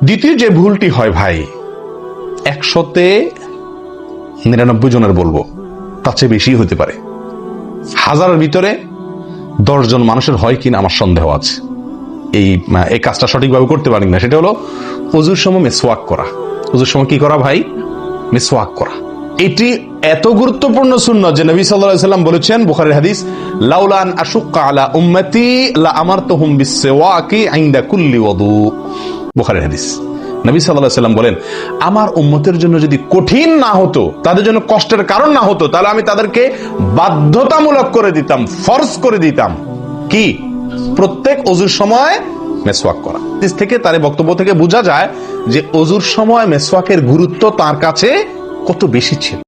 দ্বিতীয় যে ভুলটি হয় ভাই, 100-তে 99 জনের বলবো, তার চেয়ে বেশি হতে পারে। 1000-এর ভিতরে 10 জন মানুষের হয় কিনা আমার সন্দেহ আছে এই কাজটা সঠিকভাবে করতে পারি না। সেটা হলো ওযুর সময় মিসওয়াক করা। ওযুর সময় কি করা ভাই? মিসওয়াক করা। এটি এত গুরুত্বপূর্ণ সুন্নাত যে নবী সাল্লাল্লাহু আলাইহি ওয়াসাল্লাম বলেছেন, বুখারীর হাদিস, লাউলা আন আশুক্কা আলা উম্মতি লা আমারতুহুম বিসওয়াকি ইনদা কুল্লি ওযু। বুখারীর হাদিস। নবী সাল্লাল্লাহু আলাইহি ওয়াসাল্লাম বলেন, আমার উম্মতের জন্য যদি কঠিন না হতো, তাদের জন্য কষ্টের কারণ না হতো, তাহলে আমি তাদেরকে বাধ্যতামূলক করে দিতাম, ফরজ করে দিতাম কি? প্রত্যেক ওযুর সময় মিসওয়াক করা। হাদিস থেকে, তার বক্তব্য থেকে বোঝা যায় যে ওযুর সময় মিসওয়াকের গুরুত্ব তার কাছে কত বেশি ছিল।